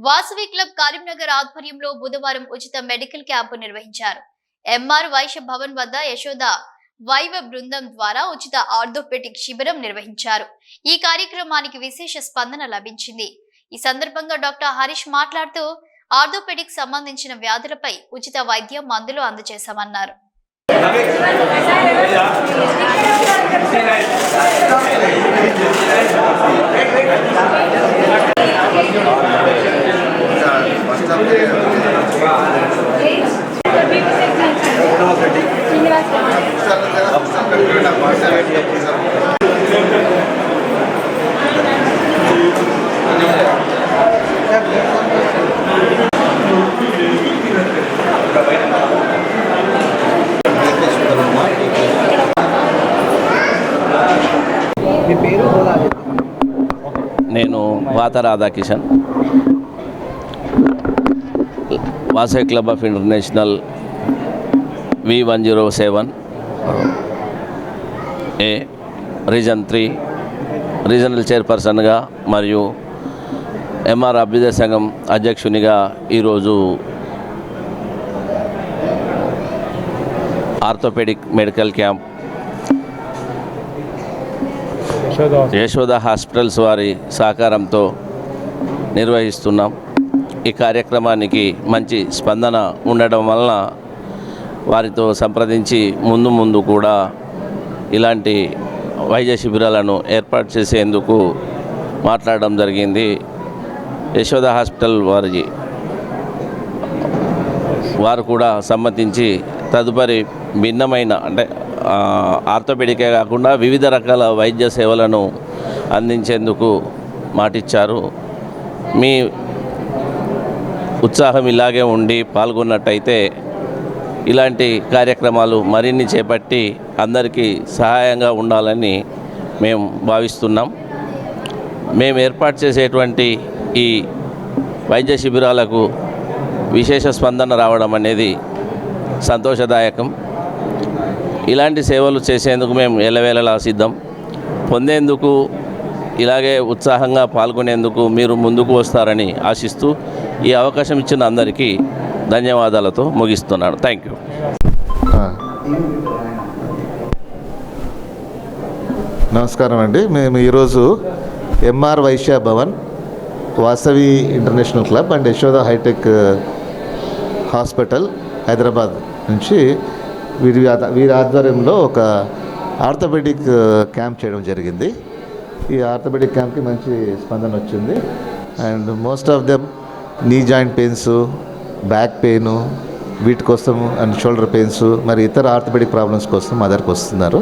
Vasavi club Karimnagar ఆధ్వర్యంలో బుధవారం ఉచిత మెడికల్ క్యాంపు నిర్వహించారు. ఎంఆర్ వైశ్య భవన్ వద్ద యశోద వైవ బృందం ద్వారా ఉచిత ఆర్థోపెడిక్ శిబిరం నిర్వహించారు. ఈ కార్యక్రమానికి విశేష స్పందన లభించింది. ఈ సందర్భంగా డాక్టర్ హరీష్ మాట్లాడుతూ ఆర్థోపెడిక్ సంబంధించిన వ్యాధులపై ఉచిత వైద్యం మందులు అందజేశామన్నారు. నేను వాత Radhakishan, Vasavi club of international V107 A region 3 regional చైర్పర్సన్గా మరియు ఎంఆర్ అభ్యుదయ సంఘం అధ్యక్షునిగా ఈరోజు orthopaedic medical camp Yashoda hospitals వారి సహకారంతో నిర్వహిస్తున్నాం. ఈ కార్యక్రమానికి మంచి స్పందన ఉండడం వలన వారితో సంప్రదించి ముందు కూడా ఇలాంటి వైద్య శిబిరాలను ఏర్పాటు చేసేందుకు మాట్లాడడం జరిగింది. యశోద హాస్పిటల్ వారు కూడా సమ్మతించి తదుపరి భిన్నమైన అంటే ఆర్థోపెడికే కాకుండా వివిధ రకాల వైద్య సేవలను అందించేందుకు మాటిచ్చారు. మీ ఉత్సాహం ఇలాగే ఉండి పాల్గొన్నట్టయితే ఇలాంటి కార్యక్రమాలు మరిన్ని చేపట్టి అందరికీ సహాయంగా ఉండాలని మేము భావిస్తున్నాం. మేము ఏర్పాటు చేసేటువంటి ఈ వైద్య శిబిరాలకు విశేష స్పందన రావడం అనేది సంతోషదాయకం. ఇలాంటి సేవలు చేసేందుకు మేము ఎల్లవేళలా సిద్ధం. పొందేందుకు ఇలాగే ఉత్సాహంగా పాల్గొనేందుకు మీరు ముందుకు వస్తారని ఆశిస్తూ ఈ అవకాశం ఇచ్చిన అందరికీ ధన్యవాదాలతో ముగిస్తున్నాను. Thank you. నమస్కారం అండి. మేము ఈరోజు MR Vysya Bhavan, Vasavi international club and Yashoda hitech hospital Hyderabad నుంచి వీరి ఆధ్వర్యంలో ఒక ఆర్థోపెడిక్ క్యాంప్ చేయడం జరిగింది. ఈ ఆర్థోపెడిక్ క్యాంప్కి మంచి స్పందన వచ్చింది. And most of them knee joint pains, back pain వీటి కోసం అండ్ షోల్డర్ పెయిన్స్ మరి ఇతర ఆర్థోపెడిక్ ప్రాబ్లమ్స్ కోసం మా దగ్గరకు వస్తున్నారు.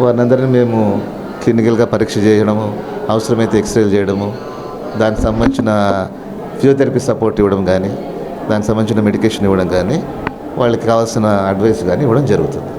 వారినందరినీ మేము క్లినికల్గా పరీక్ష చేయడము, అవసరమైతే ఎక్స్రేలు చేయడము, దానికి సంబంధించిన ఫిజియోథెరపీ సపోర్ట్ ఇవ్వడం కానీ, దానికి సంబంధించిన మెడికేషన్ ఇవ్వడం కానీ, వాళ్ళకి కావాల్సిన అడ్వైస్ కానీ ఇవ్వడం జరుగుతుంది.